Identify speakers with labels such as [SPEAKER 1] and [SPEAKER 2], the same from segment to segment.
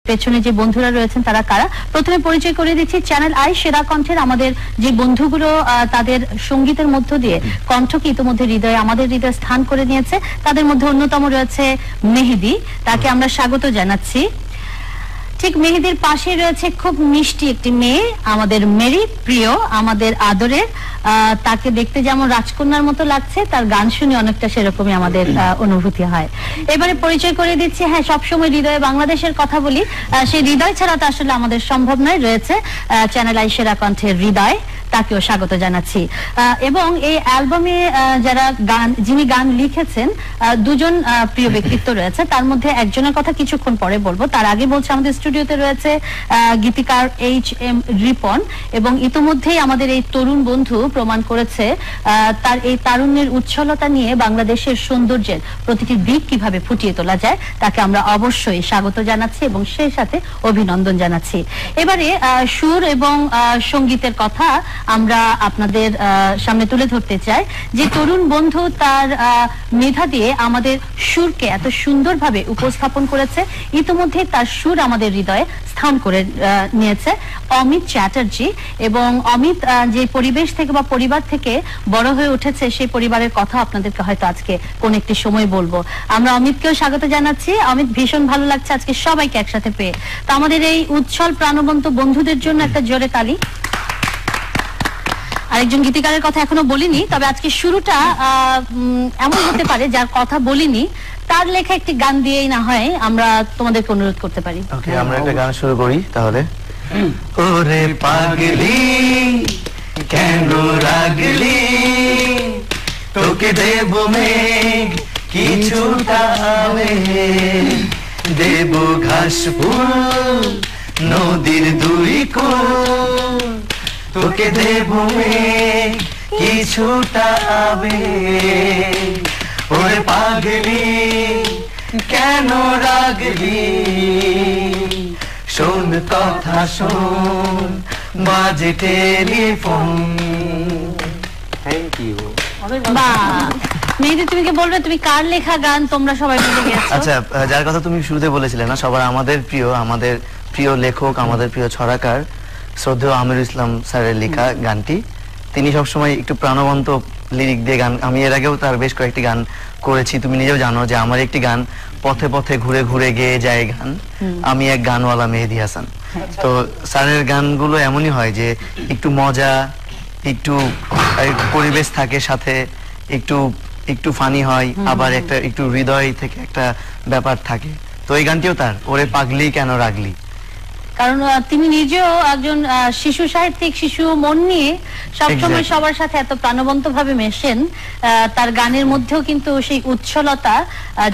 [SPEAKER 1] পেছনে যে বন্ধুরা রয়েছেন তারা কারা। প্রথমে পরিচয় করে দিচ্ছি চ্যানেল আই সেরা কণ্ঠের আমাদের যে বন্ধুগুলো তাদের সঙ্গীতের মধ্য দিয়ে কণ্ঠকে ইতিমধ্যে হৃদয়ে আমাদের হৃদয়ে স্থান করে নিয়েছে। তাদের মধ্যে অন্যতম রয়েছে মেহেদি, তাকে আমরা স্বাগত জানাচ্ছি। ঠিক মেহেদির পাশে রয়েছে খুব মিষ্টি একটি মেয়ে, আমাদের মেরি প্রিয়, আমাদের আদরের। তাকে দেখতে যেমন রাজকন্যার মতো লাগছে, তার গান শুনে অনেকটা সেরকমই আমাদের অনুভূতি হয়। এবারে পরিচয় করে দিচ্ছি, হ্যাঁ সবসময় হৃদয়ে বাংলাদেশের কথা বলি, সেই হৃদয় ছাড়া তো আসলে আমাদের সম্ভব নয়। রয়েছে চ্যানেল আই সেরা কণ্ঠের হৃদয়, তাকেও স্বাগত জানাচ্ছি। এবং এই অ্যালবামে যারা যিনি গান লিখেছেন দুজন প্রিয় ব্যক্তিত্ব রয়েছে, তার মধ্যে একজনের কথা কিছুক্ষণ পরে বলবো। তার আগে বলছে আমাদের স্টুডিওতে রয়েছে গীতিকার HM রিপন, এবং ইতিমধ্যেই আমাদের এই তরুণ বন্ধু প্রমাণ করেছে তার এই তারুণ্যের উচ্ছলতা নিয়ে বাংলাদেশের সৌন্দর্যের প্রতিটি দিক কিভাবে ফুটিয়ে তোলা যায়, তাকে আমরা অবশ্যই স্বাগত জানাচ্ছি এবং সেই সাথে অভিনন্দন জানাচ্ছি। এবারে সুর এবং সঙ্গীতের কথা আমরা আপনাদের সামনে তুলে ধরতে চাই। যে তরুণ বন্ধু তার মেধা দিয়ে আমাদের সুরকে এত সুন্দরভাবে উপস্থাপন করেছে, ইতিমধ্যে তার সুর আমাদের হৃদয়ে স্থান করে নিয়েছে, অমিত চ্যাটার্জি। এবং অমিত যে পরিবেশ থেকে বা পরিবার থেকে বড় হয়ে উঠেছে, সেই পরিবারের কথা আপনাদেরকে হয়তো আজকে কোন একটি সময় বলবো। আমরা অমিতকেও স্বাগত জানাচ্ছি। অমিত, ভীষণ ভালো লাগছে আজকে সবাইকে একসাথে পেয়ে। তো আমাদের এই উচ্ছল প্রাণবন্ত বন্ধুদের জন্য একটা জোরে তালি। আরেকজন গীতিকারের কথা এখনো বলিনি, তবে আজকে শুরুটা এমন হতে পারে যার কথা বলিনি তার লেখা একটি গান দিয়েই না হয় আমরা তোমাদেরকে অনুরোধ করতে পারি।
[SPEAKER 2] ওকে, আমরা একটা গান শুরু করি তাহলে। ওরে পাগলি কেন রাগলি, তোকে দেব মেঘ কিছুটা দেব ঘাস ফুল নদীর দুই কোল, তোকে দেব মেঘ কিছুটা ওরে পাগলি কেন রাগলি, শোন কথা শোন বাজে টেলিফোন। Thank you.
[SPEAKER 1] মেহেদি, তুমি কি বলবে তুমি কার লেখা গান তোমরা সবাই মিলে গেছো?
[SPEAKER 2] আচ্ছা, যার কথা তুমি শুরুতে বলেছিলে না, সবার আমাদের প্রিয় লেখক, আমাদের প্রিয় ছড়াকার শ্রদ্ধেয় আমিরুল ইসলাম স্যারের লেখা গানটি। তিনি সবসময় একটু প্রাণবন্ত লিরিক দিয়ে গান, আমি এর আগেও তার বেশ কয়েকটি গান করেছি। তুমি নিজেও জানো যে আমার একটি গান পথে পথে ঘুরে ঘুরে গেয়ে যায় গান, আমি এক গানওয়ালা মেহেদি হাসান। তো স্যারের গানগুলো এমনই হয় যে একটু মজা, একটু পরিবেশ থাকে সাথে, একটু ফানি হয়, আবার একটু হৃদয় থেকে একটা ব্যাপার থাকে। তো এই গানটিও তার, ওরে পাগলি কেন রাগলি।
[SPEAKER 1] কারণ তিনি নিজেও একজন শিশু সাহিত্যিক, শিশু মন নিয়ে সবসময় সবার সাথে এত প্রাণবন্ত ভাবে মেশেন। তার গানের মধ্যেও কিন্তু সেই উচ্ছলতা,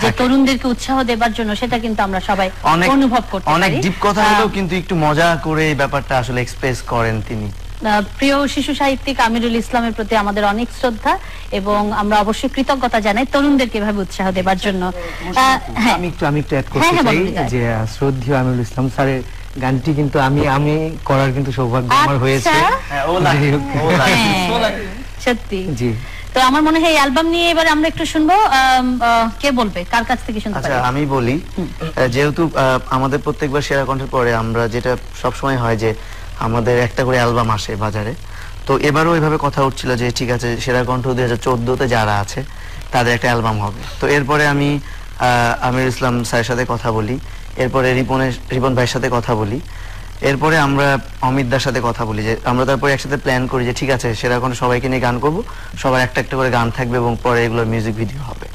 [SPEAKER 1] যে তরুণদেরকে উৎসাহ দেবার জন্য, সেটা কিন্তু আমরা সবাই অনুভব করতে পারি।
[SPEAKER 2] অনেক ডিপ কথা হলেও কিন্তু একটু মজা করে এই ব্যাপারটা আসলে এক্সপ্রেস করেন তিনি।
[SPEAKER 1] প্রিয় শিশু সাহিত্যিক আমিরুল ইসলামের প্রতি আমাদের অনেক শ্রদ্ধা, এবং আমরা অবশ্যই কৃতজ্ঞতা জানাই তরুণদেরকে এভাবে উৎসাহ দেবার জন্য।
[SPEAKER 3] আমি একটু অ্যাড করতে চাই যে শ্রদ্ধেয় আমিরুল ইসলাম স্যারের গানটি কিন্তু আমি করার কিন্তু সৌভাগ্য আমার হয়েছে।
[SPEAKER 1] সত্যি জি। তো আমার মনে হয় এই অ্যালবাম নিয়ে এবার আমরা একটু শুনবো। কে বলবে, কার কাছ থেকে শুনতে পারি?
[SPEAKER 2] আচ্ছা, আমি বলি। যেহেতু আমাদের প্রত্যেকবার সেরা কণ্ঠের পরে আমরা যেটা সব সময় হয় যে আমাদের একটা করে অ্যালবাম আসে বাজারে, তো এবারও এইভাবে কথা উঠছিল যে ঠিক আছে সেরা কণ্ঠ 2014-তে যারা আছে তাদের একটা অ্যালবাম হবে। তো এরপরে আমি আমিরুল ইসলাম স্যারের সাথে কথা বলি, এরপরে রিপন ভাইয়ের সাথে কথা বলি, এরপরে আমরা অমিত দার সাথে কথা বলি, যে আমরা তারপরে একসাথে প্ল্যান করি যে ঠিক আছে সেরা কণ্ঠ সবাইকে নিয়ে গান করব, সবার একটা একটা করে গান থাকবে এবং পরে এগুলোর মিউজিক ভিডিও হবে।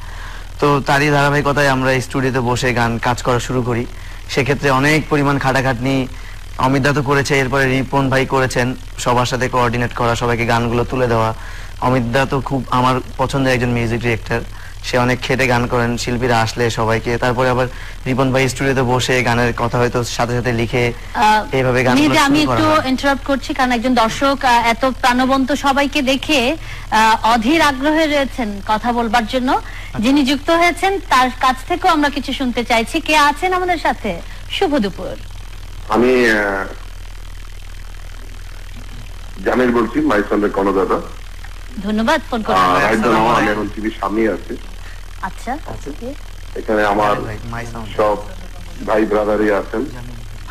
[SPEAKER 2] তো তারই ধারাবাহিকতায় আমরা স্টুডিওতে বসে গান কাজ করা শুরু করি। সেক্ষেত্রে অনেক পরিমাণ খাটাখাটনি অমিত দা তো করেছে, এরপরে রিপন ভাই করেছেন সবার সাথে কোঅর্ডিনেট করা, সবাইকে গানগুলো তুলে দেওয়া। অমিত দা তো খুব আমার পছন্দের একজন মিউজিক ডিরেক্টর, সে অনেক খেটে গান করেন, শিল্পীরা আসলে সবাইকে। তারপরে আবার রিপন ভাই স্টুডিওতে বসে গানের কথা হয়তো সাথে সাথে লিখে এইভাবে গান।
[SPEAKER 1] আমি একটু ইন্টারাপ্ট করছি, কারণ একজন দর্শক এত প্রাণবন্ত সবাইকে দেখে অধীর আগ্রহে রয়েছেন কথা বলবার জন্য। যিনি যুক্ত হয়েছেন তার কাছ থেকেও আমরা কিছু শুনতে চাইছি। কে আছেন আমাদের সাথে? শুভ দুপুর।
[SPEAKER 4] আমি জামিল বলছি, মাইসলের কর্ণদাতা।
[SPEAKER 1] ধন্যবাদ ফোন করার জন্য।
[SPEAKER 4] আমি এখন টিভির সামনে আছি।
[SPEAKER 1] আচ্ছা,
[SPEAKER 4] এখানে আমার সব ভাই ব্রাদারই আছেন,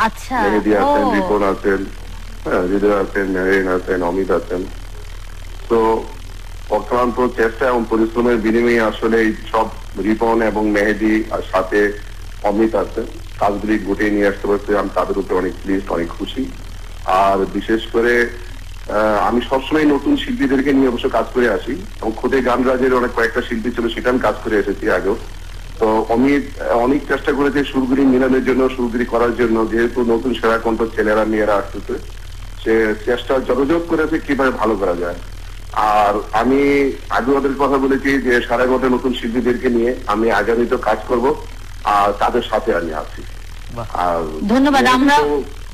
[SPEAKER 1] আচ্ছা,
[SPEAKER 4] মেহেদী আছেন,
[SPEAKER 1] ও।
[SPEAKER 4] রিপন আছেন, হ্যাঁ, হৃদয় আছেন, মেহরিন আছেন, অমিত আছেন। তো অক্লান্ত চেষ্টা এবং পরিশ্রমের বিনিময়ে আসলে এই সব রিপন এবং মেহেদী আর সাথে অমিত আছে কাজগুলি গুটিয়ে নিয়ে আসতে পারছে। আমি তাদের উপরে অনেক প্লিজ, অনেক খুশি। আর বিশেষ করে আমি সবসময় নতুন শিল্পীদেরকে নিয়ে অবশ্য কাজ করে আসি এবং খুদে গান রাজের অনেক কয়েকটা শিল্পী ছিল, সেটা আমি কাজ করে এসেছি আগেও। তো অমিত অনেক চেষ্টা করেছে সুরগুলি মিলানোর জন্য, সুরগুলি করার জন্য, যেহেতু নতুন সেরা কণ্ঠ ছেলেরা মেয়েরা আসতেছে, সে চেষ্টা যতযোগ করেছে কিভাবে ভালো করা যায়। আর আমি আগে ওদের কথা বলেছি যে সারা ঘটে নতুন শিল্পীদেরকে নিয়ে আমি আগামীতে কাজ করব, আর তাদের সাথে আমি আছি। আর
[SPEAKER 1] ধন্যবাদ। আমরা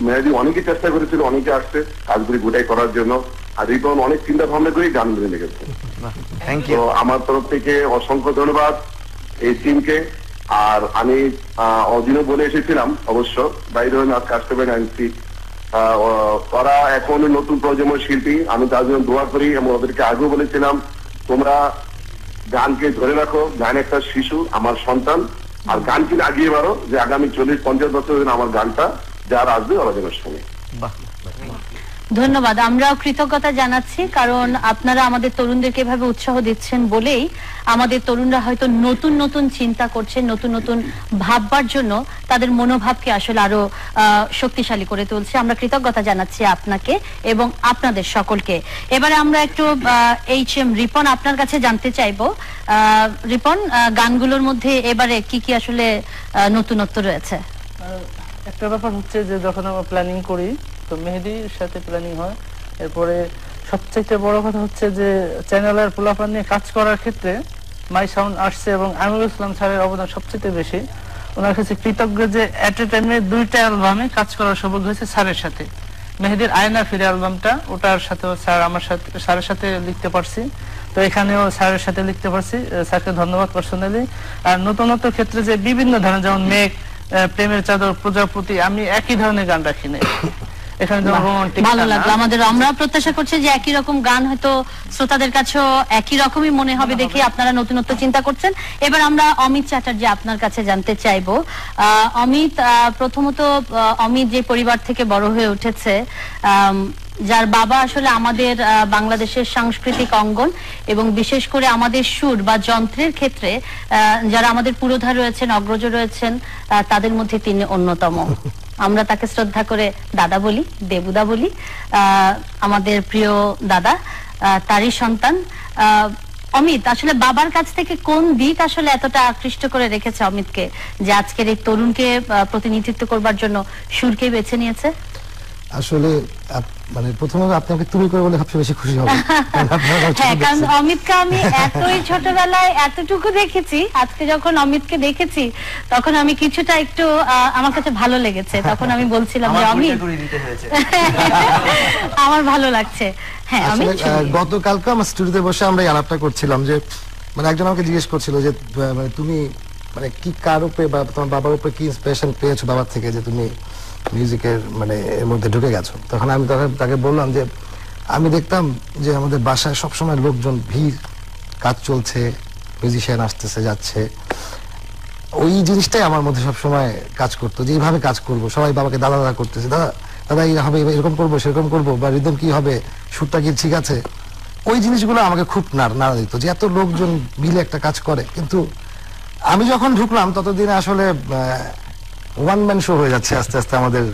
[SPEAKER 4] মেহেদী অনেকে চেষ্টা করেছিল, অনেকে আসছে কাজগুলি গোটাই করার জন্য, আর রিপন অনেক চিন্তা ভাবনা করে গানগুলি লিখেছে।
[SPEAKER 2] থ্যাংক
[SPEAKER 4] তো
[SPEAKER 2] ইউ।
[SPEAKER 4] আমার তরফ থেকে অসংখ্য ধন্যবাদ এই টিমকে। আর আমি অদিনও বলে এসেছিলাম অবশ্য, বাইরে আজকে আসতে পারেন আনছি, ওরা এখন নতুন প্রজন্মের শিল্পী, আমি তার জন্য দোয়া করি এবং ওদেরকে আগেও বলেছিলাম তোমরা গানকে ধরে রাখো, গান একটা শিশু, আমার সন্তান, আর গানকে আগিয়ে বাড়ো, যে আগামী 40-50 বছর আমার গানটা যারা আসবে ওরা যেন শোনে।
[SPEAKER 1] ধন্যবাদ। আমরাও কৃতজ্ঞতা জানাচ্ছি, কারণ আপনারা আমাদের তরুণদেরকে এভাবে উৎসাহ দিচ্ছেন বলেই আমাদের তরুণরা হয়তো নতুন নতুন চিন্তা করছেন, নতুন নতুন ভাববার জন্য তাদের মনোভাবকে আসলে আরো শক্তিশালী করে তুলছে। আমরা কৃতজ্ঞতা জানাচ্ছি আপনাকে এবং আপনাদের সকলকে। এবারে আমরা একটু HM রিপন আপনার কাছে জানতে চাইবো, রিপন, গানগুলোর মধ্যে এবারে কি কি আসলে নতুনত্ব রয়েছে?
[SPEAKER 5] একটা ব্যাপার হচ্ছে যে যখন আমরা প্ল্যানিং করি তো মেহেদীর সাথে প্ল্যানিং হয়, এরপরে সবচেয়ে বড় কথা হচ্ছে যে চ্যানেলের পোলাপান নিয়ে কাজ করার ক্ষেত্রে মাই সাউন্ড আসছে এবং আমিরুল ইসলাম স্যারের অবদান সবচেয়ে বেশি। ওনার কাছে কৃতজ্ঞ যে এট এ টাইমে 2টা অ্যালবামে কাজ করার সৌভাগ্য হয়েছে স্যারের সাথে। মেহেদীর আয়না ফিরে অ্যালবামটা, ওটার সাথেও স্যার আমার সাথে স্যারের সাথে লিখতে পারছি, তো এখানেও স্যারের সাথে লিখতে পারছি, স্যারকে ধন্যবাদ পার্সোনালি। আর নতুনত্ব ক্ষেত্রে যে বিভিন্ন ধরনের, যেমন মেঘ, প্রেমের চাদর, প্রজাপতি, আমি একই ধরনের গান রাখি না, এখানে যেমন রোমান্টিক।
[SPEAKER 1] ভালো লাগলো আমাদের। আমরা প্রত্যাশা করছি যে একই রকম গান হয়তো শ্রোতাদের কাছেও একই রকমই মনে হবে দেখে আপনারা নতুনত্ব চিন্তা করছেন। এবার আমরা অমিত চ্যাটার্জি আপনার কাছে জানতে চাইবো। অমিত, প্রথমত অমিত যে পরিবার থেকে বড় হয়ে উঠেছে, যার বাবা আসলে আমাদের বাংলাদেশের সাংস্কৃতিক অঙ্গন এবং বিশেষ করে আমাদের সুর বা যন্ত্রের ক্ষেত্রে যারা আমাদের পুরোধা রয়েছেন, অগ্রজ রয়েছেন, তাদের মধ্যে তিনি অন্যতম। আমরা তাকে শ্রদ্ধা করে দাদা বলি, দেবুদা বলি। আমাদের প্রিয় দাদা, তারই সন্তান অমিত। আসলে বাবার কাছ থেকে কোন দিক আসলে এতটা আকৃষ্ট করে রেখেছে অমিতকে যে আজকের এই তরুণকে প্রতিনিধিত্ব করবার জন্য সুরকে বেছে নিয়েছে?
[SPEAKER 6] আসলে মানে প্রথমে আপনাকে তুমি করে বলে সবচেয়ে বেশি খুশি হবে।
[SPEAKER 1] হ্যাঁ, কারণ অমিতকে আমি এতই ছোটবেলায় এতটুকু দেখেছি, আজকে যখন অমিতকে দেখেছি তখন আমি কিছুটা একটু আমার কাছে ভালো লেগেছে। তখন আমি বলছিলাম যে অমিত আমার ভালো লাগছে। হ্যাঁ, অমিত,
[SPEAKER 6] গতকালকে আমার স্টুডিওতে বসে আমরা এই আলাপটা করছিলাম যে মানে একজন আমাকে জিজ্ঞেস করছিল যে মানে তুমি মানে কি কার উপরে বা তোমার বাবার উপরে কি ইন্সপিরেশন পেয়েছো বাবার থেকে যে তুমি মিউজিকের মানে এর মধ্যে ঢুকে গেছো। তখন আমি তাকে বললাম যে আমি দেখতাম যে আমাদের বাসায় সবসময় লোকজন, ভিড়, কাজ চলছে, মিউজিশিয়ান আসতেছে যাচ্ছে, ওই জিনিসটাই আমার মধ্যে সবসময় কাজ করতো যে এইভাবে কাজ করবো। সবাই বাবাকে দাদা দাদা করতেছে, দাদা দাদা এই হবে, এরকম করবো, সেরকম করবো, বা রিদম কি হবে, সুরটা কি ঠিক আছে। ওই জিনিসগুলো আমাকে খুব নাড়া দিত যে এত লোকজন মিলে একটা কাজ করে। কিন্তু আমি যখন ঢুকলাম ততদিনে আসলে ওয়ান ম্যান শো হয়ে যাচ্ছে আস্তে আস্তে আমাদের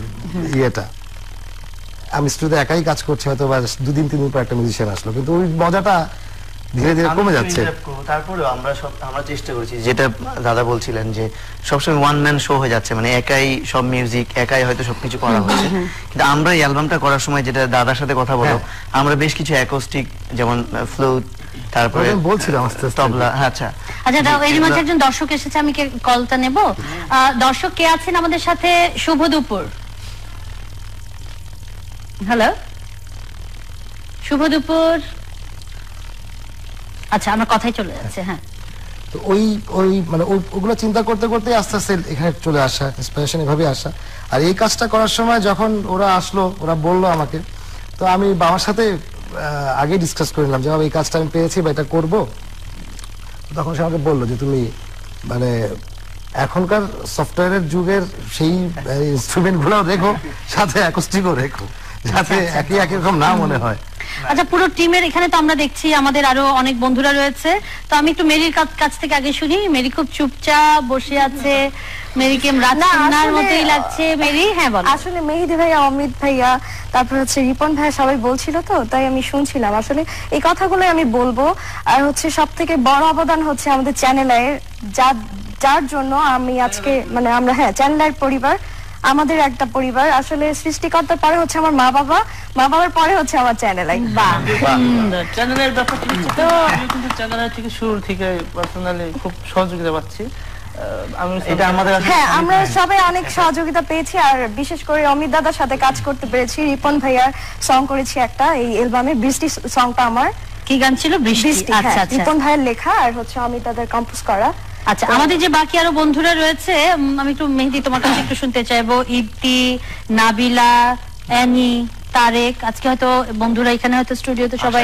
[SPEAKER 6] ইয়েটা। আমি স্টুডিওতে একাই কাজ করছি, হয়তো বা 2-3 দিন পর একটা মিউজিশিয়ান আসলো, কিন্তু ওই মজাটা ধীরে ধীরে কমে যাচ্ছে।
[SPEAKER 2] তারপরেও আমরা চেষ্টা করছি, যেটা দাদা বলছিলেন যে সবসময় ওয়ান ম্যান শো হয়ে যাচ্ছে, মানে একাই সব মিউজিক, একাই হয়তো সবকিছু করা হচ্ছে। কিন্তু আমরা এই অ্যালবামটা করার সময়, যেটা দাদার সাথে কথা বলো, আমরা বেশ কিছু অ্যাকোস্টিক, যেমন ফ্লুট, তারপরে
[SPEAKER 6] বলছিলাম আস্তে আস্তে
[SPEAKER 2] তবলা। আচ্ছা
[SPEAKER 1] আচ্ছা, এই মাঝে একজন দর্শক এসেছে, আমি কলটা নেব। দর্শক কে আছেন আমাদের সাথে? শুভ দুপুর। হ্যালো, শুভ দুপুর। আচ্ছা, আমার কথাই চলে যাচ্ছে। হ্যাঁ,
[SPEAKER 6] তো ওই মানে ওগুলো চিন্তা করতে করতে আস্তে আস্তে এখানে চলে আসা, ইন্সপিরেশন এভাবে আসা। আর এই কাজটা করার সময় যখন ওরা আসলো, ওরা বললো আমাকে, তো আমি বাবার সাথে আগে ডিসকাস করে নিলাম যে এই কাজটা আমি পেয়েছি বা এটা করবো। তখন সে আমাকে বললো যে তুমি মানে এখনকার সফটওয়্যারের যুগের সেই ইনস্ট্রুমেন্ট গুলো রেখো, সাথে অ্যাকোস্টিকও রেখো, যাতে একই একই রকম না মনে হয়।
[SPEAKER 1] আচ্ছা, পুরো টিমের এখানে তো আমরা দেখছি আমাদের আরো অনেক বন্ধুরা রয়েছে, তো আমি একটু মেরির কাছ থেকে আগে শুনি। মেরি খুব চুপচাপ বসে আছে, মেরিকে রাজকন্যার মতোই লাগছে। মেরি, হ্যাঁ বল।
[SPEAKER 7] আসলে মেহেদী ভাইয়া, অমিত ভাইয়া, তারপর হচ্ছে রিপন ভাইয়া সবাই বলছিল, তো তাই আমি শুনছিলাম। আসলে এই কথাগুলোই আমি বলবো। আর হচ্ছে সব থেকে বড় অবদান হচ্ছে আমাদের চ্যানেলের, যার জন্য আমি আজকে মানে আমরা চ্যানেলের পরিবার, আমাদের একটা পরিবার। আসলে সৃষ্টিকর্তার পরে হচ্ছে আমার মা বাবার পরে হচ্ছে আমার চ্যানেল।
[SPEAKER 5] চ্যানেলের ব্যাপারটা তো আমি কিন্তু চ্যানেলের থেকে শুরু থেকে পার্সোনালি খুব সহযোগিতা পাচ্ছি।
[SPEAKER 2] এটা আমাদের
[SPEAKER 7] আমরা সবাই অনেক সহযোগিতা পেয়েছি, আর বিশেষ করে অমিত দাদার সাথে কাজ করতে পেরেছি। রিপন ভাইয়ার সং করেছি একটা এই অ্যালবামে, বৃষ্টি সংটা আমার।
[SPEAKER 1] কি গান ছিল? বৃষ্টি। আচ্ছা,
[SPEAKER 7] রিপন ভাইয়ের লেখা আর হচ্ছে অমিত দাদার কম্পোজ করা।
[SPEAKER 1] আচ্ছা, আমাদের যে বাকি আরো বন্ধুরা রয়েছে, আমি একটু মেহেদী তোমার কাছে একটু শুনতে চাইবো। ইপ্তি, নাবিলা, অ্যানি, তারেক, আজকে হয়তো বন্ধুরা এখানে হয়তো স্টুডিওতে সবাই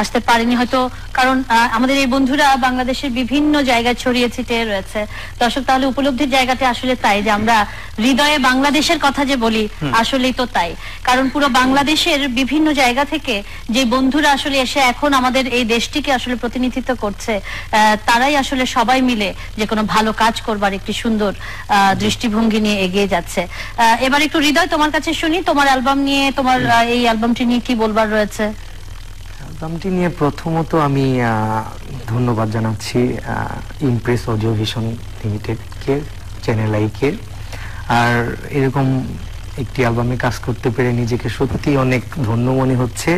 [SPEAKER 1] আসতে পারেনি হয়তো, কারণ আমাদের এই বন্ধুরা বাংলাদেশের বিভিন্ন জায়গায় ছড়িয়ে ছিটিয়ে রয়েছে। দর্শক, তাহলে উপলব্ধির জায়গাতে আসলে তাই যে আমরা হৃদয়ে বাংলাদেশের কথা যে বলি, আসলেই তো তাই। কারণ পুরো বাংলাদেশের বিভিন্ন জায়গা থেকে যে বন্ধুরা আসলে এসে এখন আমাদের এই দেশটিকে আসলে প্রতিনিধিত্ব করছে, তারাই আসলে সবাই মিলে যে কোনো ভালো কাজ করবার একটি সুন্দর দৃষ্টিভঙ্গি নিয়ে এগিয়ে যাচ্ছে। এবার একটু হৃদয় তোমার কাছে শুনি, তোমার অ্যালবাম নিয়ে, তোমার এই অ্যালবামটি নিয়ে কি বলবার রয়েছে?
[SPEAKER 3] অ্যালবামটি নিয়ে প্রথমত আমি ধন্যবাদ জানাচ্ছি ইমপ্রেস অডিও ভিশন লিমিটেডকে, চ্যানেল আইকে। আর এরকম একটি অ্যালবামে কাজ করতে পেরে নিজেকে সত্যি অনেক ধন্য মনে হচ্ছে।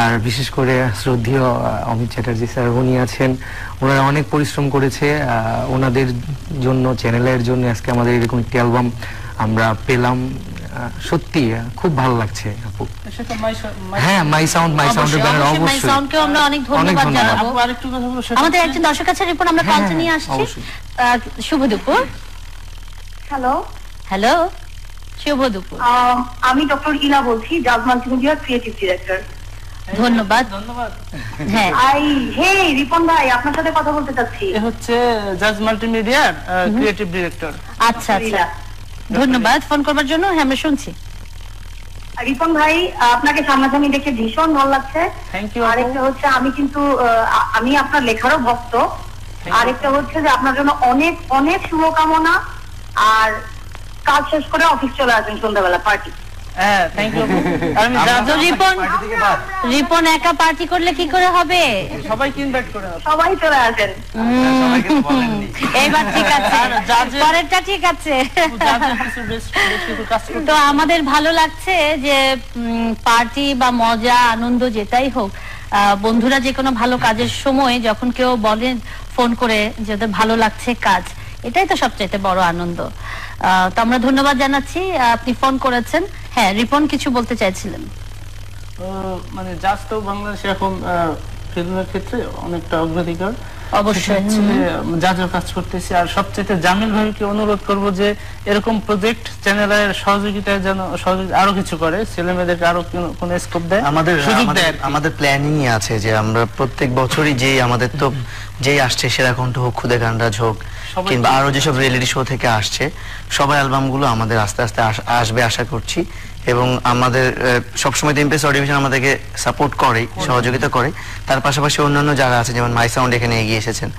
[SPEAKER 3] আর বিশেষ করে শ্রদ্ধেয় অমিত চ্যাটার্জি স্যার, উনি আছেন, ওনারা অনেক পরিশ্রম করেছে। ওনাদের জন্য, চ্যানেলের জন্য আজকে আমাদের এরকম একটি অ্যালবাম আমরা পেলাম। সত্যি খুব ভালো লাগছে আপু। হ্যাঁ, মাই সাউন্ড ব্যানার, অবশ্যই
[SPEAKER 1] মাই সাউন্ডকেও আমরা অনেক ধন্যবাদ জানাবো। আমাদের একজন দর্শক আছে, রিপন, আমরা কলটা নিয়ে আসছি। শুভ দুপুর। হ্যালো, শুভ দুপুর।
[SPEAKER 8] আমি ডক্টর ইলা বলছি, জাজ মাল্টিমিডিয়ার ক্রিয়েটিভ ডিরেক্টর।
[SPEAKER 1] ধন্যবাদ। হ্যাঁ,
[SPEAKER 8] রিপন ভাই, আপনার সাথে কথা বলতে চাচ্ছি।
[SPEAKER 5] হচ্ছে জাজ মাল্টিমিডিয়ার ক্রিয়েটিভ ডিরেক্টর।
[SPEAKER 1] আচ্ছা, ধন্যবাদ ফোন করবার জন্য। হ্যাঁ, আমরা শুনছি।
[SPEAKER 8] রিপন ভাই, আপনাকে সামনাসামনি দেখে ভীষণ ভালো লাগছে। আরেকটা হচ্ছে আমি আপনার লেখারও ভক্ত। আরেকটা হচ্ছে যে আপনার জন্য অনেক অনেক শুভকামনা। আর কাজ শেষ করে অফিস চলে আসবেন সন্ধ্যাবেলা পার্টি।
[SPEAKER 1] রিপন একা পার্টি করলে কি করে হবে?
[SPEAKER 8] সবাই চলে আসেন।
[SPEAKER 1] এইবার ঠিক আছে, পরেরটা ঠিক আছে। তো আমাদের ভালো লাগছে যে পার্টি বা মজা আনন্দ যেটাই হোক, বন্ধুরা যে কোনো ভালো কাজের সময় যখন কেউ বলেন ফোন করে যে ভালো লাগছে কাজ, এটাই তো সবচাইতে বড় আনন্দ। তো আমরা ধন্যবাদ জানাচ্ছি, আপনি ফোন করেছেন। হ্যাঁ, রিপন কিছু বলতে চাইছিলেন।
[SPEAKER 5] মানে জাস্ট তো বাংলাদেশে এখন ফিল্মের ক্ষেত্রে অনেকটা অগ্রাধিকার
[SPEAKER 1] অবশ্যই
[SPEAKER 5] যা যা কাজ করতেছি। আর সবচেয়ে জামিল ভাইকে অনুরোধ করব যে এরকম প্রজেক্ট চ্যানেলের সহযোগিতায় যেন আরো কিছু করে, ছেলে মেয়েদেরকে আরো কোনো স্কোপ দেয়,
[SPEAKER 2] আমাদের প্ল্যানিং আছে যে আমরা প্রত্যেক বছরই যেই আসছে সেরা কণ্ঠ হোক, খুদে গানরাজ হোক, কিংবা আরো যেসব রিয়েলিটি শো থেকে আসছে, সবাই অ্যালবামগুলো আমাদের আস্তে আস্তে আসবে আশা করছি। এবং আমাদের সবসময় ইমপ্রেস অডিও ভিশন আমাদেরকে সাপোর্ট করে, সহযোগিতা করে। তার পাশাপাশি অন্যান্য যারা আছে, যেমন মাই সাউন্ড এখানে এগিয়ে এসেছেন।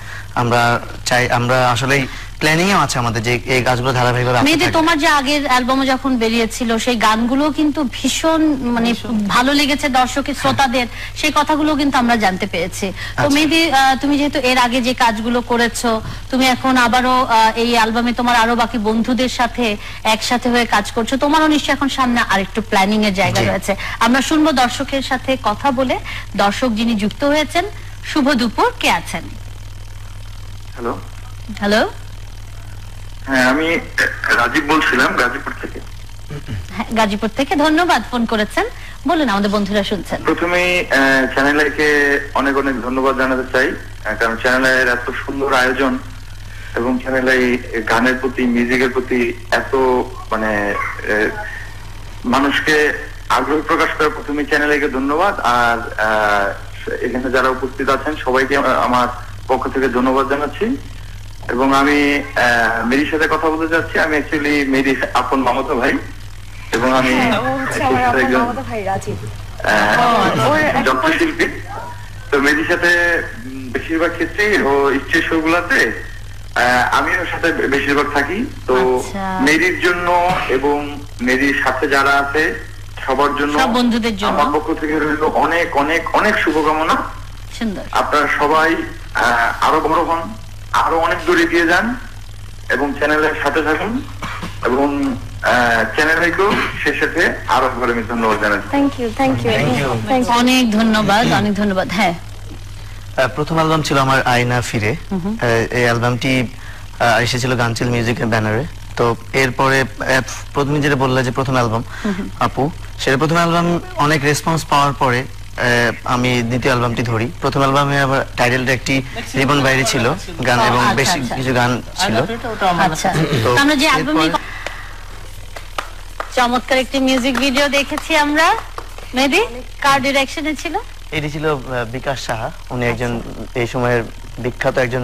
[SPEAKER 2] আমরা আসলেই প্ল্যানিংও আছে আমাদের যে এই গাছগুলো ধারাবাহিকভাবে।
[SPEAKER 1] তোমার যে আগের অ্যালবামে যখন বেরিয়েছিল সেই গানগুলো কিন্তু ভীষণ মানে ভালো লেগেছে দর্শকের, শ্রোতাদের, সেই কথাগুলো কিন্তু আমরা জানতে পেরেছি। তো মেহেদী, তুমি যেহেতু এর আগে যে কাজগুলো করেছো, তুমি এখন আবারও এই অ্যালবামে তোমার আরো বাকি বন্ধুদের সাথে একসাথে হয়ে কাজ করছো, তোমারও নিশ্চয়ই এখন সামনে আরেকটু প্ল্যানিং এর জায়গা রয়েছে। আমরা শুনবো দর্শকের সাথে কথা বলে। দর্শক যিনি যুক্ত হয়েছেন, শুভ দুপুর, কে আছেন? হ্যালো,
[SPEAKER 4] হ্যাঁ, আমি রাজীব বলছিলাম, গাজীপুর থেকে।
[SPEAKER 1] গাজীপুর থেকে, ধন্যবাদ ফোন করেছেন। বলুন, আমাদের বন্ধুরা শুনছেন।
[SPEAKER 4] প্রথমে চ্যানেলকে অনেক অনেক ধন্যবাদ জানাতে চাই, কারণ চ্যানেলের এত সুন্দর আয়োজন এবং চ্যানেলে গানের প্রতি, মিউজিকের প্রতি এত মানে মানুষকে আগ্রহ প্রকাশ করে, প্রথমে চ্যানেলকে ধন্যবাদ। আর এখানে যারা উপস্থিত আছেন সবাইকে আমার পক্ষ থেকে ধন্যবাদ জানাচ্ছি।
[SPEAKER 9] এবং আমি মেরির সাথে কথা বলতে চাচ্ছি। আমি অ্যাকচুয়ালি মেরির আপন মামাতো ভাই, এবং আমি যন্ত্রশিল্পী। তো মেরির সাথে বেশিরভাগ ক্ষেত্রে ও স্টেজ শো গুলাতে আমি ওর সাথে বেশিরভাগ থাকি। তো মেরির জন্য এবং মেরির সাথে যারা আছে সবার জন্য,
[SPEAKER 1] বন্ধুদের জন্য
[SPEAKER 9] আমার পক্ষ থেকে রইল অনেক অনেক অনেক শুভকামনা। আপনারা সবাই আরো বড় হন, আরো অনেক দূরে এগিয়ে যান এবং চ্যানেলের সাথে থাকুন, এবং চ্যানেলকেও সে সাথে আরো একবার আমি ধন্যবাদ জানাচ্ছি।
[SPEAKER 1] অনেক ধন্যবাদ, অনেক ধন্যবাদ। হ্যাঁ,
[SPEAKER 2] প্রথম অ্যালবাম ছিল আমার আয়না ফিরে। এই অ্যালবামটি এসেছিল গানচিল মিউজিকের ব্যানারে। তো এরপরে প্রথমে যেটা বললে যে প্রথম অ্যালবাম আপু, সেটা প্রথম অ্যালবাম অনেক রেসপন্স পাওয়ার পরে আমি দ্বিতীয় অ্যালবামটি ধরি। প্রথম অ্যালবামে আবার টাইটেলটা একটি রিবন বাইরে ছিল গান, এবং বেশি কিছু গান ছিল।
[SPEAKER 1] আমরা যে অ্যালবামে চমৎকার একটি মিউজিক ভিডিও দেখেছি আমরা। মেহেদী, কার ডিরেকশনে ছিল?
[SPEAKER 2] এটি ছিল বিকাশ সাহা। উনি একজন এই সময়ের বিখ্যাত একজন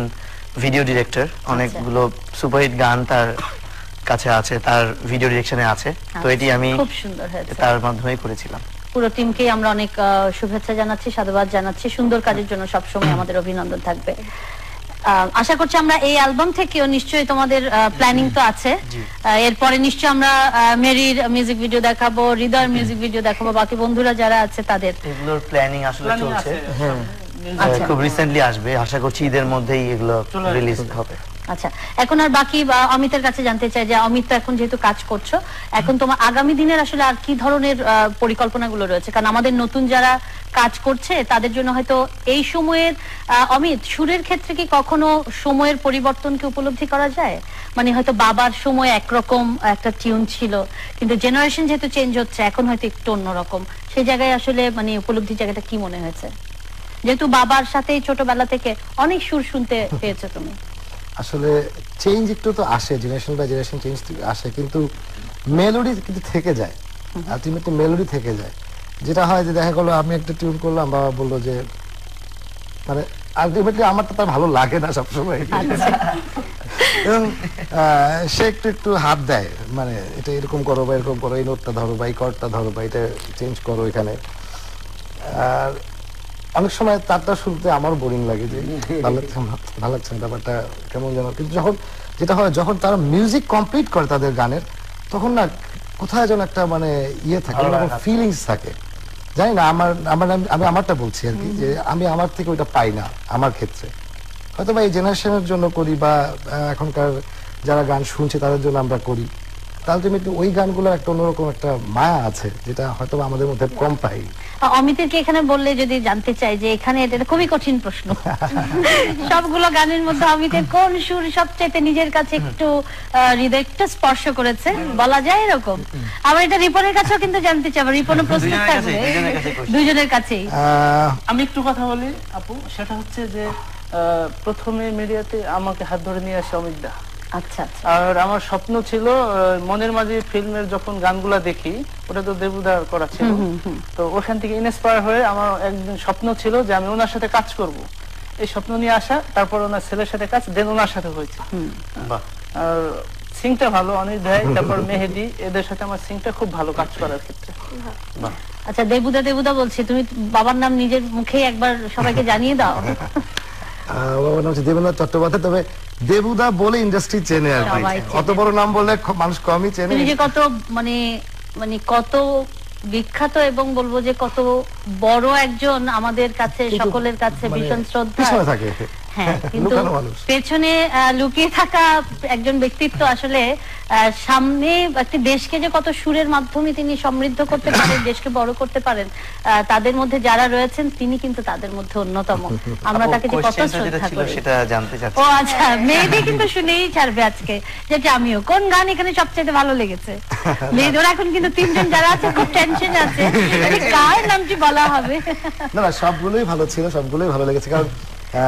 [SPEAKER 2] ভিডিও ডিরেক্টর। অনেকগুলো সুপারহিট গান তার কাছে আছে, তার ভিডিও ডিরেকশনে আছে। তো এটি আমি
[SPEAKER 1] খুব সুন্দর হয়েছে,
[SPEAKER 2] তার মাধ্যমেই করেছিলাম।
[SPEAKER 1] পুরো টিমকে আমরা অনেক শুভেচ্ছা জানাচ্ছি, সাধুবাদ জানাচ্ছি। সুন্দর কাজের জন্য সবসময় আমাদের অভিনন্দন থাকবে। আশা করছি আমরা এই অ্যালবাম থেকেও নিশ্চয়ই তোমাদের প্ল্যানিং তো আছে, এরপরে নিশ্চয়ই আমরা মেরির মিউজিক ভিডিও দেখাবো, হৃদয়ের মিউজিক ভিডিও দেখাবো, বাকি বন্ধুরা যারা আছে তাদের।
[SPEAKER 2] এগুলোর প্ল্যানিং আসলে চলছে, খুব রিসেন্টলি আসবে। আশা করছি ঈদের মধ্যেই এগুলো রিলিজ হবে।
[SPEAKER 1] আচ্ছা, এখন আর বাকি অমিতের কাছে জানতে চাই যে অমিত তো এখন যেহেতু কাজ করছো, এখন তোমার আগামী দিনের আসলে আর কি ধরনের পরিকল্পনাগুলো রয়েছে? কারণ আমাদের নতুন যারা কাজ করছে তাদের জন্য হয়তো এই সময়ের অমিত সুরের ক্ষেত্রে কি কখনো সময়ের পরিবর্তনকে উপলব্ধি করা যায়? মানে হয়তো বাবার সময় একরকম একটা টিউন ছিল, কিন্তু জেনারেশন যেহেতু চেঞ্জ হচ্ছে এখন হয়তো একটু অন্যরকম, সেই জায়গায় আসলে মানে উপলব্ধির জায়গাটা কি মনে হয়েছে? যেহেতু বাবার সাথে ছোটবেলা থেকে অনেক সুর শুনতে পেয়েছো তুমি।
[SPEAKER 6] আসলে চেঞ্জ একটু তো আসে, জেনারেশন বাই জেনারেশন চেঞ্জ আসে, কিন্তু মেলোডি কিন্তু থেকে যায়, আলটিমেটলি মেলোডি থেকে যায়। যেটা হয় যে দেখা গেলো আমি একটা টিউন করলাম, বাবা বললো যে মানে আলটিমেটলি আমার তো তার ভালো লাগে না সবসময়, এবং সে একটু একটু হাত দেয়, মানে এটা এরকম করো বা এরকম করো, এই নোটটা ধরো বা এই কর্ডটা ধরো বা এটা চেঞ্জ করো এখানে। আর অনেক সময় তারটা শুনতে আমার বোরিং লাগে, যে ভালো লাগছে না ব্যাপারটা কেমন যেন। কিন্তু যখন যেটা হয়, যখন তারা মিউজিক কমপ্লিট করে তাদের গানের, তখন না কোথায় যেন একটা মানে ইয়ে থাকে, ফিলিংস থাকে। জানি না, আমি আমারটা বলছি আর কি, যে আমি আমার থেকে ওইটা পাই না আমার ক্ষেত্রে। হয়তো বা এই জেনারেশনের জন্য করি, বা এখনকার যারা গান শুনছে তাদের জন্য আমরা করি। আলটিমেটলি ওই গানগুলোর একটা অন্যরকম একটা মায়া আছে, যেটা হয়তো আমাদের মধ্যে কম পাই।
[SPEAKER 1] অমিতের কি এখানে বললে যদি জানতে চাই যে এখানে এটা খুবই কঠিন প্রশ্ন, সবগুলো গানের মধ্যে অমিতের কোন সুর সবচেয়ে নিজের কাছে একটু হৃদয় একটু স্পর্শ করেছে বলা যায় এরকম? আবার এটা রিপনের কাছেও কিন্তু জানতে চাই, রিপনও প্রস্তুত থাকবে, দুজনের কাছেই।
[SPEAKER 5] আমি একটু কথা বলি আপু, সেটা হচ্ছে যে প্রথমে মিডিয়াতে আমাকে হাত ধরে নিয়ে আসে অমিত দা।
[SPEAKER 1] আচ্ছা,
[SPEAKER 5] আর আমার স্বপ্ন ছিল মনের মাঝে ফিল্মের যখন গানগুলা দেখি, ওটা তো দেবুদার করা ছিল, তো ওখান থেকে ইন্সপায়ার হয়ে আমার একদিন স্বপ্ন ছিল যে আমি ওনার সাথে কাজ করব। এই স্বপ্ন নিয়ে আসা, তারপর ওনার ছেলের সাথে কাজ, দেন ওনার সাথে হয়েছে। আর সিংটা ভালো অনিক ভাই, তারপর মেহেদি, এদের সাথে আমার সিংটা খুব ভালো কাজ করার ক্ষেত্রে।
[SPEAKER 1] আচ্ছা, দেবুদা বলছি, তুমি বাবার নাম নিজের মুখেই একবার সবাইকে জানিয়ে দাও।
[SPEAKER 6] বাবার নাম হচ্ছে দেবেন্দ্র চট্টোপাধ্যায়, তবে দেবুদা বলে ইন্ডাস্ট্রি চেনে আর কি, অত বড় নাম বললে মানুষ কমই চেনে।
[SPEAKER 1] তুমি যে কত মানে কত বিখ্যাত এবং বলবো যে কত বড় একজন আমাদের কাছে, সকলের কাছে ভীষণ শ্রদ্ধা
[SPEAKER 6] থাকে।
[SPEAKER 1] হ্যাঁ, কিন্তু পেছনে লুকিয়ে থাকা একজন ব্যক্তিত্ব আসলে সামনে একটি দেশকে যে কত সুরের মাধ্যমে তিনি সমৃদ্ধ করতে পারেন, দেশকে বড় করতে পারেন, তাদের মধ্যে যারা রয়েছেন তিনি কিন্তু তাদের মধ্যে অন্যতম। আমরা তাকে যে কত শ্রদ্ধা করি
[SPEAKER 2] সেটা জানতে চাচ্ছি।
[SPEAKER 1] ও আচ্ছা, মেয়েদের কিন্তু শুনেই ছাড়বে আজকে, যেটা আমিও কোন গান এখানে সবচেয়ে ভালো লেগেছে। মেয়েদের এখন কিন্তু তিনজন যারা আছে খুব টেনশন আছে, কার নামটি বলা হবে।
[SPEAKER 6] না, সবগুলোই ভালো ছিল, সবগুলোই ভালো লেগেছে, কারণ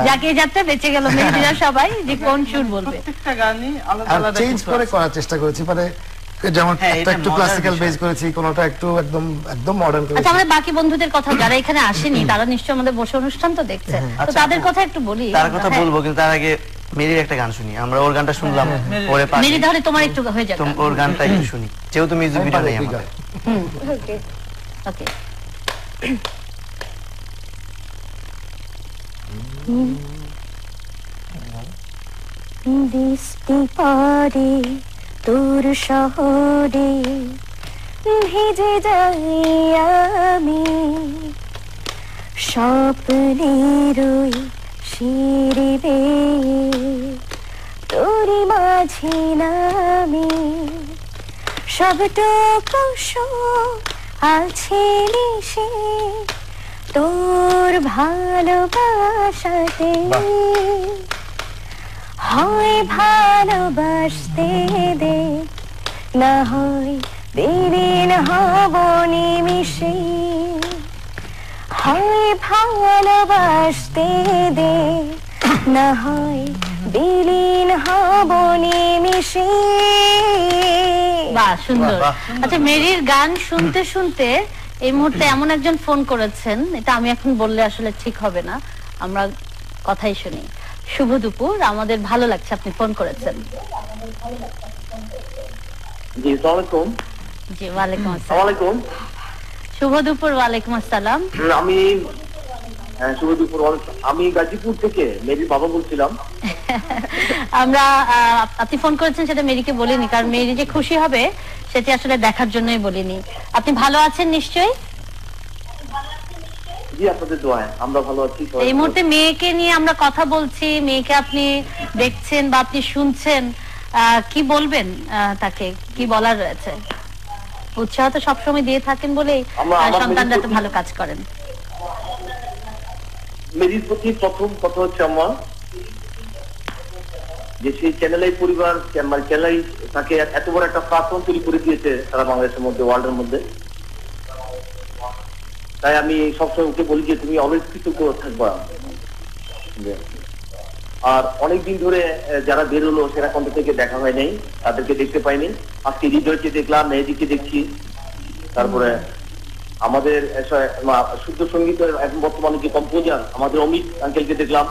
[SPEAKER 1] যাকে যাত্রা বেঁচে গেল মেয়েরা সবাই যে কোন সুর বলবে,
[SPEAKER 5] প্রত্যেকটা গানই আলাদা আলাদা
[SPEAKER 6] চেঞ্জ করে করার চেষ্টা করেছি, মানে যেমন একটা একটু ক্লাসিক্যাল বেস করেছি, কোনটা একটু একদম মডার্ন করেছি।
[SPEAKER 1] আচ্ছা, আমাদের বাকি বন্ধুদের কথা, যারা এখানে আসেনি তারা নিশ্চয়ই আমাদের বসে অনুষ্ঠান তো দেখছে, তো তাদের কথা একটু বলি।
[SPEAKER 2] তার কথা বলবো, কিন্তু তার আগে মেরির একটা গান শুনি, আমরা ওর গানটা শুনলাম, ওরে পাশে
[SPEAKER 1] মেরি তাহলে তোমার একটু হয়ে যাক,
[SPEAKER 2] ওর গানটা একটু শুনি, যেহেতু মিউজিক ভিডিও নেই আমাদের।
[SPEAKER 7] ওকে
[SPEAKER 1] ওকে।
[SPEAKER 7] বৃষ্টি পড়ে তোর শহরে, ভিজে যাই আমি স্বপ্নের ওই সিঁড়ি বেয়ে, তোরই মাঝে নামি সবটুকু আছে মিশে তোর ভালোবাসাতে, হয় ভালোবাসতে দে, না হয় দিন হব নিমিশে, হয় ভালোবাসতে দে, না হয় বিলীন হব নিমিশে।
[SPEAKER 1] বাহ, সুন্দর। আচ্ছা, মেরির গান শুনতে শুনতে এই মুহূর্তে এমন একজন ফোন করেছেন, এটা আমি এখন বললে আসলে ঠিক হবে না, আমরা কথাই শুনি। শুভ দুপুর, আমাদের ভালো লাগছে আপনি ফোন করেছেন।
[SPEAKER 10] জি, আসসালামু আলাইকুম।
[SPEAKER 1] জি, ওয়ালাইকুম আসসালাম। শুভ দুপুর। ওয়ালাইকুম আসসালাম।
[SPEAKER 10] আমি শুভ দুপুর, আমি গাজীপুর থেকে মেরির বাবা বলছিলাম।
[SPEAKER 1] আমরা আপনি ফোন করেছেন সেটা মেরিকে বলিনি, কারণ মেরি যে খুশি হবে সেটি আসলে দেখার জন্যই বলিনি। আপনি ভালো আছেন নিশ্চয়ই?
[SPEAKER 10] জি, আপনাদের দোয়ায় আমরা ভালো আছি।
[SPEAKER 1] এই মুহূর্তে মেয়েকে নিয়ে আমরা কথা বলছি, মেয়েকে আপনি দেখছেন বা আপনি শুনছেন, কি বলবেন তাকে, কি বলার রয়েছে? উৎসাহ তো সবসময় দিয়ে থাকেন বলেই সন্তানরা তো ভালো কাজ করেন।
[SPEAKER 10] মেরির প্রতি প্রথম কথা হচ্ছে আমার যে সেই চ্যানেলাই পরিবার, চ্যানেলাই তাকে এত বড় একটা প্ল্যাটফর্ম তৈরি করে দিয়েছে সারা বাংলাদেশের মধ্যে, ওয়ার্ল্ডের মধ্যে। তাই আমি সবসময় ওকে বলি যে তুমি অলওয়েজ কৃতজ্ঞ থাকবা। আর অনেকদিন ধরে যারা বেরোলো সেরা কণ্ঠ থেকে দেখা হয় নাই, তাদেরকে দেখতে পাইনি। আজকে হৃদয়কে দেখলাম, মেহেদিকে দেখছি, তারপরে আমাদের শুদ্ধ সঙ্গীতের এখন বর্তমানে যে কম্পোজার আমাদের অমিত আঙ্কেলকে দেখলাম,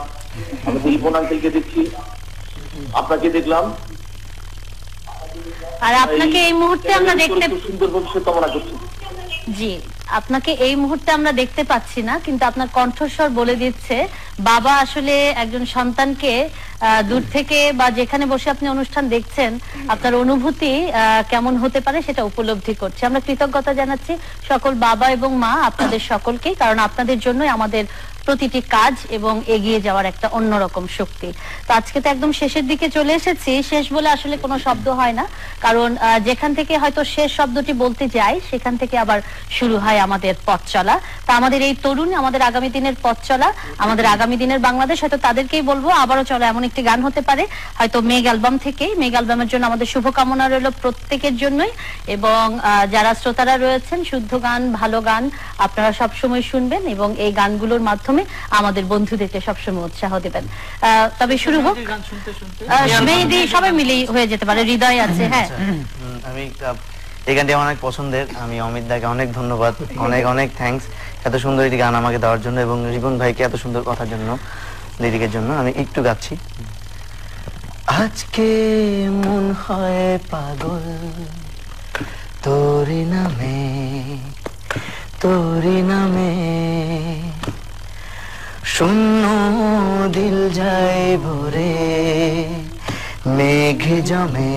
[SPEAKER 10] আমাদের রিপন আঙ্কেলকে দেখছি, আপনাকে দেখলাম।
[SPEAKER 1] আর আপনাকে এই মুহূর্তে আমরা দেখতে,
[SPEAKER 10] সুন্দর ভবিষ্যৎ কামনা করছি।
[SPEAKER 1] জি, আপনাকে এই মুহূর্তে আমরা দেখতে পাচ্ছি না, কিন্তু আপনার কণ্ঠস্বর বলে দিচ্ছে বাবা আসলে একজন সন্তানকে দূর থেকে বা যেখানে বসে আপনি অনুষ্ঠান দেখছেন আপনার অনুভূতি কেমন হতে পারে সেটা উপলব্ধি করছে। আমরা কৃতজ্ঞতা জানাচ্ছি সকল বাবা এবং মা, আপনাদের সকলকে, কারণ আপনাদের জন্যই আমাদের প্রতিটি কাজ এবং এগিয়ে যাওয়ার একটা অন্যরকম শক্তি। তো আজকে তো একদম শেষের দিকে চলে এসেছি, শেষ বলে আসলে কোনো শব্দ হয় না, কারণ যেখান থেকে হয়তো শেষ শব্দটি বলতে যাই সেখান থেকে আবার শুরু হয় আমাদের পথ চলা। তা আমাদের এই তরুণ, আমাদের আগামী দিনের পথ চলা, আমাদের আগামী দিনের বাংলাদেশ, হয়তো তাদেরকেই বলবো আবারও চলো এমন একটি গান হতে পারে, হয়তো মেঘ অ্যালবাম থেকে। মেঘ অ্যালবামের জন্য আমাদের শুভকামনা রইল প্রত্যেকের জন্যই, এবং যারা শ্রোতারা রয়েছেন শুদ্ধ গান, ভালো গান আপনারা সবসময় শুনবেন এবং এই গানগুলোর মাধ্যমে আমাদের বন্ধুদেরকে সবসময় উৎসাহ দেবেন। তবে শুরু হোক, মেহেদি সবাই মিলেই হয়ে যেতে পারে, হৃদয় আছে। হ্যাঁ,
[SPEAKER 2] আমি এই গানটি আমার অনেক পছন্দের, আমি অমিত দাকে অনেক ধন্যবাদ, অনেক অনেক থ্যাঙ্কস এত সুন্দর একটি গান আমাকে দেওয়ার জন্য, এবং রিপন ভাইকে এত সুন্দর কথার জন্য, লিরিকের জন্য। আমি একটু গাচ্ছি। আজকে মন হয় পাগল তোরি নামে, তোরি নামে, শূন্য দিল যায় ভরে, মেঘ জমে